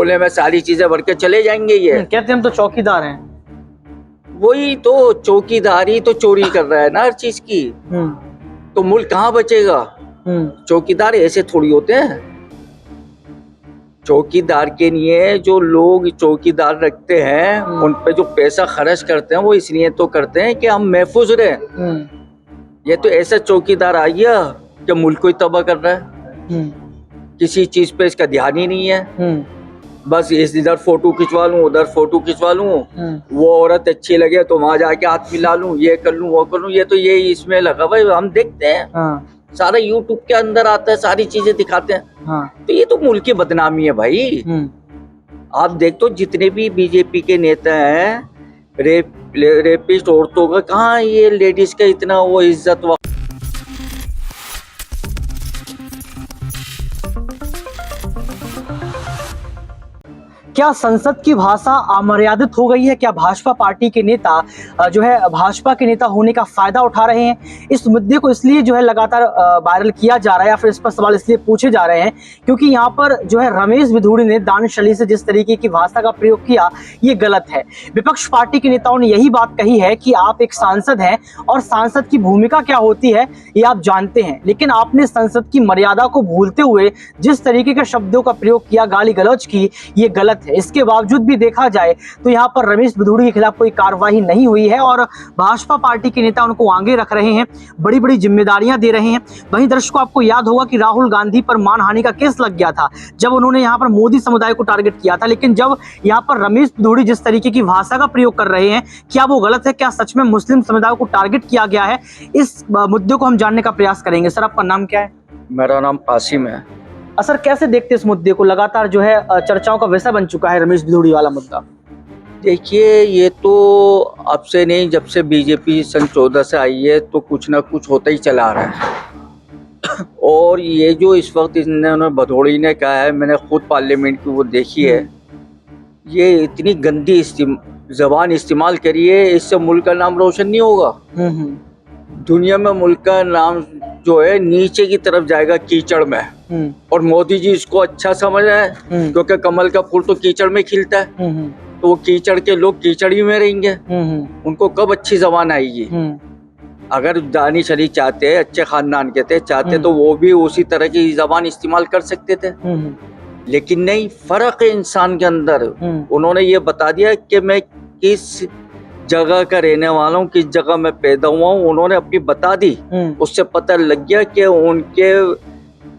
झोले में सारी चीजें भर के चले जाएंगे ये। कहते हम तो चौकीदार हैं। वही तो, चौकीदारी तो चोरी कर रहा है ना हर चीज की। तो मुल्क कहाँ बचेगा? चौकीदार ऐसे थोड़ी होते हैं। चौकीदार के लिए जो लोग चौकीदार रखते हैं उन पे जो पैसा खर्च करते हैं वो इसलिए तो करते हैं कि हम महफूज रहे। ये तो ऐसा चौकीदार आ गया कि मुल्क को ही तबाह कर रहा है। किसी चीज पे इसका ध्यान ही नहीं है। बस इधर फोटो खिंचवा लूं, उधर फोटो खिंचवा लूं, वो औरत अच्छी लगे तो वहां जाके हाथ मिला लूं, ये कर लूं, वो कर लूं। ये तो ये इसमें लगा भाई, हम देखते हैं सारा यूट्यूब के अंदर आता है, सारी चीजें दिखाते हैं। तो ये तो मुल्क की बदनामी है भाई। आप देख तो जितने भी बीजेपी के नेता हैं, रेपिस्ट औरतों का कहाँ ये लेडीज का इतना वो इज्जत। क्या संसद की भाषा अमर्यादित हो गई है? क्या भाजपा पार्टी के नेता जो है भाजपा के नेता होने का फायदा उठा रहे हैं? इस मुद्दे को इसलिए जो है लगातार वायरल किया जा रहा है या फिर इस पर सवाल इसलिए पूछे जा रहे हैं क्योंकि यहाँ पर जो है रमेश भिदुड़ी ने दानिश अली से जिस तरीके की भाषा का प्रयोग किया ये गलत है। विपक्ष पार्टी के नेताओं ने यही बात कही है कि आप एक सांसद हैं और सांसद की भूमिका क्या होती है ये आप जानते हैं, लेकिन आपने संसद की मर्यादा को भूलते हुए जिस तरीके के शब्दों का प्रयोग किया, गाली गलौज की, ये गलत है। इसके बावजूद भी देखा जाए तो यहाँ पर रमेश भिदुड़ी के खिलाफ कोई कार्रवाई नहीं हुई है और भाजपा पार्टी के नेता उनको आगे रख रहे हैं, बड़ी बड़ी जिम्मेदारियां दे रहे हैं। वहीं दर्शकों आपको याद होगा कि राहुल गांधी पर मानहानि का केस लग गया था जब उन्होंने यहाँ पर मोदी समुदाय को टारगेट किया था, लेकिन जब यहाँ पर रमेश भिदुड़ी जिस तरीके की भाषा का प्रयोग कर रहे हैं, क्या वो गलत है? क्या सच में मुस्लिम समुदाय को टारगेट किया गया है? इस मुद्दे को हम जानने का प्रयास करेंगे। सर आपका नाम क्या है? मेरा नाम कासिम है। सर कैसे देखते हैं इस मुद्दे को? लगातार जो है चर्चाओं का विषय बन चुका है रमेश भिदुड़ी वाला मुद्दा। देखिए ये तो अब से नहीं, जब से बीजेपी सन 14 से आई है तो कुछ ना कुछ होता ही चला रहा है। और ये जो इस वक्त इन्होंने भदौड़ी ने कहा है, मैंने खुद पार्लियामेंट की वो देखी है, ये इतनी गंदी जबान इस्तेमाल करी है, इससे मुल्क का नाम रोशन नहीं होगा। दुनिया में मुल्क का नाम जो है नीचे की तरफ जाएगा, कीचड़ में। और मोदी जी इसको अच्छा समझ रहे हैं क्योंकि कमल का फूल तो कीचड़ में खिलता है, तो वो कीचड़ के लोग कीचड़ ही में रहेंगे। उनको कब अच्छी जबान आएगी? अगर दानिश अली चाहते, अच्छे खानदान के थे, चाहते तो वो भी उसी तरह की जबान इस्तेमाल कर सकते थे, लेकिन नहीं। फर्क है इंसान के अंदर। उन्होंने ये बता दिया कि मैं किस जगह का रहने वाला हूँ, किस जगह में पैदा हुआ हूँ, उन्होंने अपनी बता दी। उससे पता लग गया कि उनके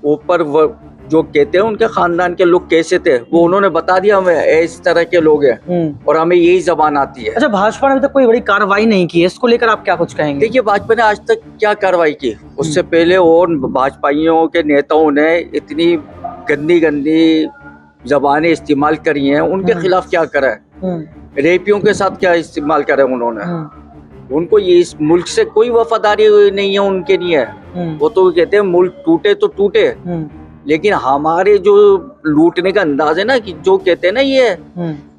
ऊपर जो कहते हैं उनके खानदान के लोग कैसे थे, वो उन्होंने बता दिया हमें इस तरह के लोग हैं और हमें यही जबान आती है। अच्छा, भाजपा ने अभी तक कोई बड़ी कार्रवाई नहीं की है, इसको लेकर आप क्या कुछ कहेंगे? देखिए भाजपा ने आज तक क्या कार्रवाई की? उससे पहले और भाजपाइयों के नेताओं ने इतनी गंदी गंदी जबानें इस्तेमाल करी हैं, उनके खिलाफ क्या करा है? रेपियों के साथ क्या इस्तेमाल करे उन्होंने? उनको ये इस मुल्क से कोई वफादारी नहीं है उनके लिए। वो तो कहते हैं मुल्क टूटे तो टूटे, लेकिन हमारे जो लूटने का अंदाज है ना, कि जो कहते हैं ना ये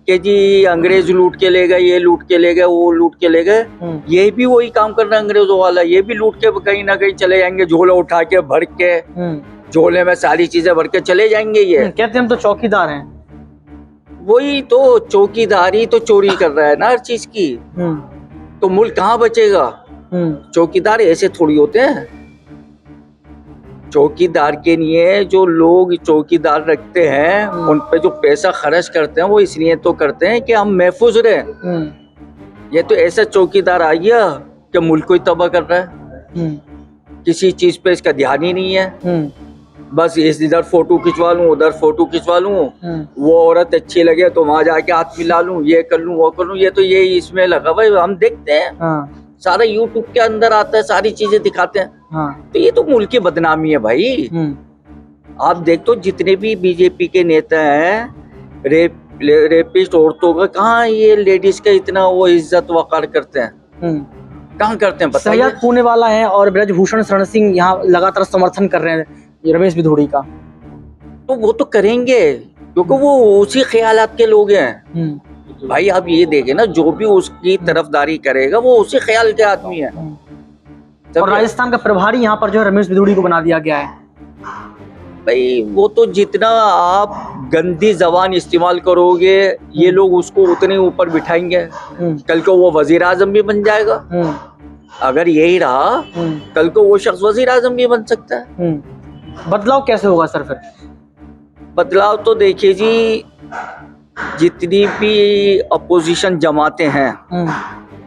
कि जी अंग्रेज लूट के ले गए, ये लूट के ले गए, वो लूट के ले गए, ये भी वही काम कर रहा है अंग्रेजों वाला। ये भी लूट के कहीं ना कहीं चले जाएंगे, झोला उठा के भर के, झोले में सारी चीजें भर के चले जाएंगे। ये कहते हम तो चौकीदार हैं। वही तो, चौकीदारी तो चोरी कर रहा है ना हर चीज की। तो मुल्क कहाँ बचेगा? चौकीदार ऐसे थोड़ी होते हैं। चौकीदार के लिए जो लोग चौकीदार रखते हैं उन पे जो पैसा खर्च करते हैं वो इसलिए तो करते हैं कि हम महफूज रहे। ये तो ऐसा चौकीदार आ गया कि मुल्क को ही तबाह कर रहा है। किसी चीज पे इसका ध्यान ही नहीं है। बस इधर फोटो खिंचवा लूं, उधर फोटो खिंचवा लूं, वो औरत अच्छी लगे तो वहां जाके हाथ मिला लूं, ये कर लूं, वो कर लूं। ये तो ये इसमें लगा भाई, हम देखते हैं सारा यूट्यूब के अंदर आता है, सारी चीजें दिखाते हैं। तो ये तो मुल्क की बदनामी है भाई। आप देख तो जितने भी बीजेपी के नेता हैं, रेपिस्ट औरतों का कहाँ ये लेडीज का इतना वो इज्जत वकार करते हैं? कहाँ करते हैं? सैयद पुणे वाला है और ब्रजभूषण शरण सिंह यहाँ लगातार समर्थन कर रहे हैं रमेश भिदुड़ी का। तो वो तो करेंगे क्योंकि वो उसी ख्यालात के लोग हैं भाई। आप ये देखें ना, जो भी उसकी तरफदारी करेगा वो उसी ख्याल के आदमी है। और राजस्थान का प्रभारी यहाँ पर जो है रमेश भिदुड़ी को बना दिया गया है। भाई वो तो जितना आप गंदी जबान इस्तेमाल करोगे ये लोग उसको उतने ऊपर बिठाएंगे, कल को वो वजीर आजम भी बन जाएगा। अगर यही रहा कल को वो शख्स वजीर आजम भी बन सकता है। बदलाव कैसे होगा सर फिर? बदलाव तो देखिए जी, जितनी भी अपोजिशन जमातें हैं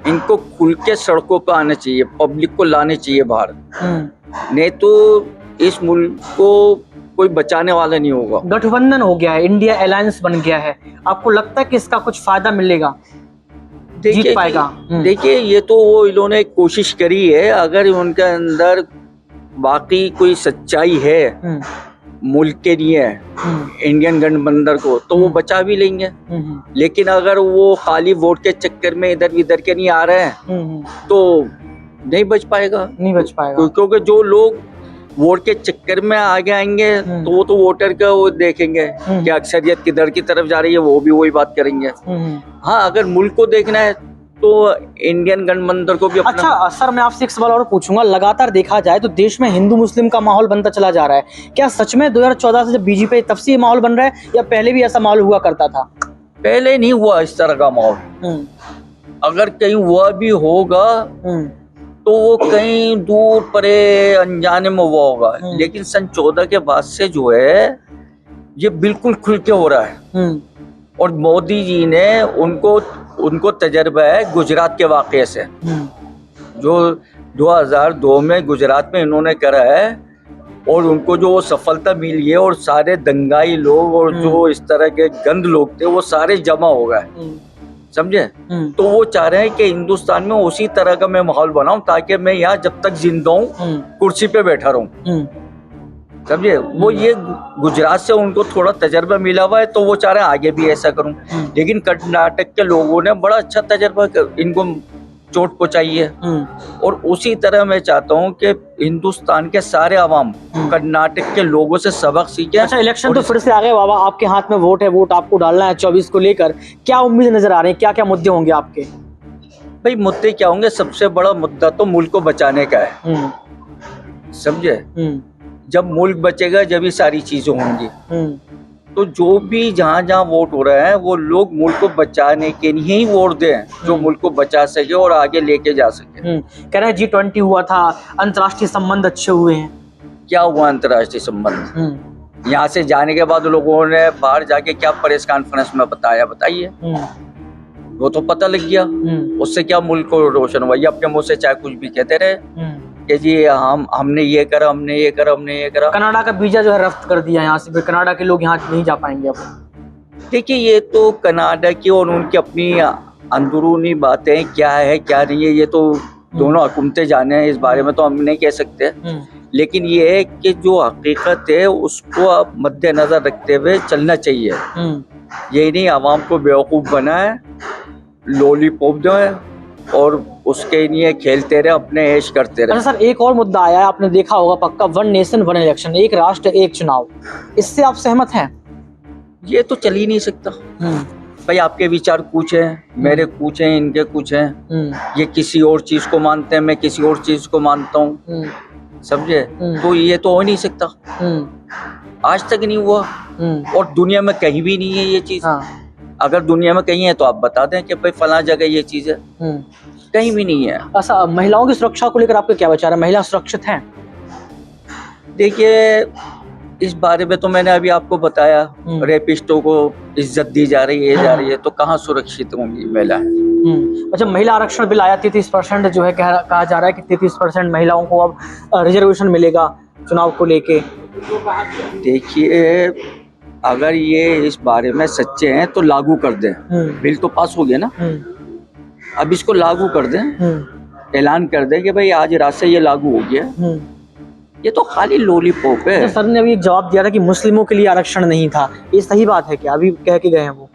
इनको खुल के सड़कों पर आना चाहिए, पब्लिक को लाने चाहिए बाहर, नहीं तो इस मुल्क को कोई बचाने वाला नहीं होगा। गठबंधन हो गया है, इंडिया अलायंस बन गया है, आपको लगता है कि इसका कुछ फायदा मिलेगा, जीत पाएगा? देखिए ये तो वो इन्होंने कोशिश करी है, अगर उनके अंदर बाकी कोई सच्चाई है मुल्क के लिए इंडियन गठबंधन को तो वो बचा भी लेंगे। लेकिन अगर वो खाली वोट के चक्कर में इधर उधर के नहीं आ रहे हैं तो नहीं बच पाएगा, नहीं बच पाएगा। क्योंकि जो लोग वोट के चक्कर में आगे आएंगे तो वो तो वोटर का वो देखेंगे कि अक्सरियत किधर की तरफ जा रही है, वो भी वही बात करेंगे। हाँ, अगर मुल्क को देखना है तो इंडियन गठबंधन को भी अपना। अच्छा सर, मैं आपसे एक सवाल और पूछूंगा, लगातार देखा जाए तो देश में हिंदू मुस्लिम का माहौल बनता चला जा रहा है, क्या सच में 2014 से जब बीजेपी तब से ये माहौल बन रहा है या पहले भी ऐसा माहौल हुआ करता था? पहले नहीं हुआ इस तरह का माहौल, अगर कहीं हुआ भी होगा तो वो कहीं दूर परे अनजाने में हुआ होगा, लेकिन सन 14 के बाद से जो है ये बिल्कुल खुल के हो रहा है। और मोदी जी ने उनको तजर्बा है गुजरात के वाक़े से, जो 2002 में गुजरात में इन्होंने करा है और उनको जो सफलता मिली है और सारे दंगाई लोग और जो इस तरह के गंद लोग थे वो सारे जमा हो गए, समझे? तो वो चाह रहे हैं कि हिंदुस्तान में उसी तरह का मैं माहौल बनाऊं ताकि मैं यहाँ जब तक जिंदा हूँ कुर्सी पे बैठा रहूं, समझे? वो ये गुजरात से उनको थोड़ा तजर्बा मिला हुआ है तो वो चाह रहे हैं आगे भी ऐसा करूं। लेकिन कर्नाटक के लोगों ने बड़ा अच्छा तजर्बा इनको चोट पहुंचाई है और उसी तरह मैं चाहता हूं कि हिंदुस्तान के सारे आवाम कर्नाटक के लोगों से सबक सीखे। अच्छा, इलेक्शन तो फिर से आ गए बाबा, आपके हाथ में वोट है, वोट आपको डालना है 24 को लेकर, क्या उम्मीद नजर आ रही है, क्या क्या मुद्दे होंगे आपके? भाई मुद्दे क्या होंगे, सबसे बड़ा मुद्दा तो मुल्क को बचाने का है, समझे? जब मुल्क बचेगा जब ही सारी चीजें होंगी। तो जो भी जहाँ जहाँ वोट हो रहा है वो लोग मुल्क को बचाने के लिए ही वोट दें, जो मुल्क को बचा सके और आगे लेके जा सके। कह रहे हैं G20 हुआ था, अंतर्राष्ट्रीय संबंध अच्छे हुए हैं। क्या हुआ अंतर्राष्ट्रीय संबंध? यहाँ से जाने के बाद लोगों ने बाहर जाके क्या प्रेस कॉन्फ्रेंस में बताया, बताइए? वो तो पता लग गया, उससे क्या मुल्क को रोशन हुआ? ये अपने मुंह से चाहे कुछ भी कहते रहे कि जी हमने ये करा, हमने ये करा, हमने ये करा। कनाडा का वीजा जो है रफ्त कर दिया यहाँ से, कनाडा के लोग यहाँ नहीं जा पाएंगे अब। देखिए ये तो कनाडा की और उनकी अपनी अंदरूनी बातें क्या है क्या नहीं है ये तो दोनों हुकूमतें जाने हैं, इस बारे में तो हम नहीं कह सकते। लेकिन ये है कि जो हकीकत है उसको आप मद्देनजर रखते हुए चलना चाहिए। यही नहीं आवाम को बेवकूफ़ बनाए, लॉलीपॉप दें और उसके लिए खेलते रहे, अपने ऐश करते रहे। अच्छा सर, एक और मुद्दा आया है, आपने देखा होगा पक्का, 1 नेशन 1 इलेक्शन, एक राष्ट्र एक चुनाव, इससे आप सहमत हैं? ये तो चल ही नहीं सकता भाई, आपके विचार कुछ हैं, मेरे कुछ हैं, इनके कुछ हैं, ये किसी और चीज को मानते हैं, मैं किसी और चीज को मानता हूँ, समझे? तो ये तो हो नहीं सकता, आज तक नहीं हुआ और दुनिया में कहीं भी नहीं है ये चीज। अगर दुनिया में कहीं है तो आप बता दें कि भाई फला जगह ये चीज है, कहीं भी नहीं है। अच्छा, महिलाओं की सुरक्षा को लेकर आपके क्या विचार है, महिला सुरक्षित हैं? देखिए इस बारे में तो मैंने अभी आपको बताया, रेपिस्टों को इज्जत दी जा रही है, जा रही है, तो कहाँ सुरक्षित होंगी महिला? अच्छा, महिला आरक्षण बिल आया, 33% जो है कहा जा रहा है कि 33% महिलाओं को अब रिजर्वेशन मिलेगा चुनाव को लेके। देखिए अगर ये इस बारे में सच्चे हैं तो लागू कर दें, बिल तो पास हो गया ना, अब इसको लागू कर दें, ऐलान कर दें कि भाई आज रात से ये लागू हो गया। ये तो खाली लॉलीपॉप है। तो सर ने अभी जवाब दिया था कि मुस्लिमों के लिए आरक्षण नहीं था, ये सही बात है क्या? अभी कह के गए हैं वो।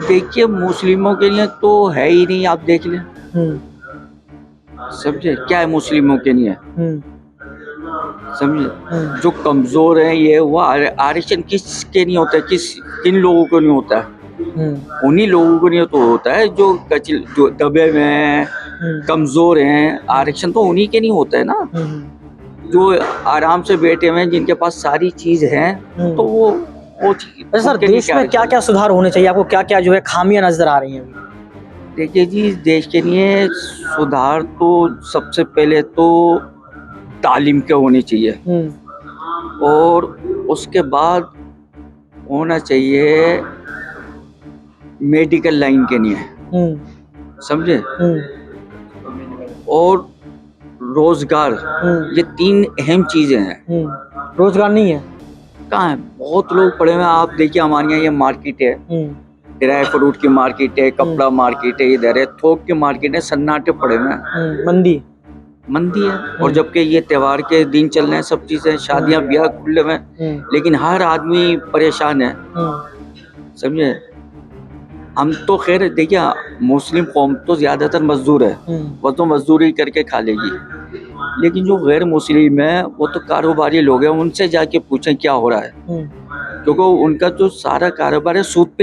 देखिए मुस्लिमों के लिए तो है ही नहीं, आप देख लें, समझे? क्या है मुस्लिमों के लिए, समझे? जो कमजोर है ये वो आरक्षण किसके नहीं होता है, किन लोगों को नहीं होता है? उन्हीं लोगों को नहीं तो होता है जो दबे हुए हैं, कमजोर हैं, आरक्षण तो उन्हीं के नहीं होता है ना। जो आराम से बैठे हुए हैं, जिनके पास सारी चीज है, तो वो वो चीज़ अच्छा सर, उनके लिए देश में क्या क्या सुधार होने चाहिए, आपको क्या क्या जो है खामियां नजर आ रही हैं अभी? देखिए जी, देश के लिए सुधार तो सबसे पहले तो तालीम के होनी चाहिए, और उसके बाद होना चाहिए मेडिकल लाइन के लिए, समझे, और रोजगार। ये 3 अहम चीजें हैं। रोजगार नहीं है। कहाँ है? बहुत लोग पढ़े हुए हैं। आप देखिए हमारे यहाँ ये मार्केट है, ड्राई फ्रूट की मार्केट है, कपड़ा मार्केट है, इधर है थोक की मार्केट है, सन्नाटे पड़े हुए हैं, मंदी मंदी है। और जबकि ये त्योहार के दिन चल रहे हैं, सब चीजें, शादियां ब्याह खुले हुए हैं, लेकिन हर आदमी परेशान है, समझे। हम तो खैर देखिए, मुस्लिम कौम तो ज्यादातर मजदूर है, वो तो मजदूरी करके खा लेगी, लेकिन जो गैर मुस्लिम है वो तो कारोबारी लोग हैं, उनसे जाके पूछें क्या हो रहा है, क्योंकि उनका जो सारा कारोबार है सूद पे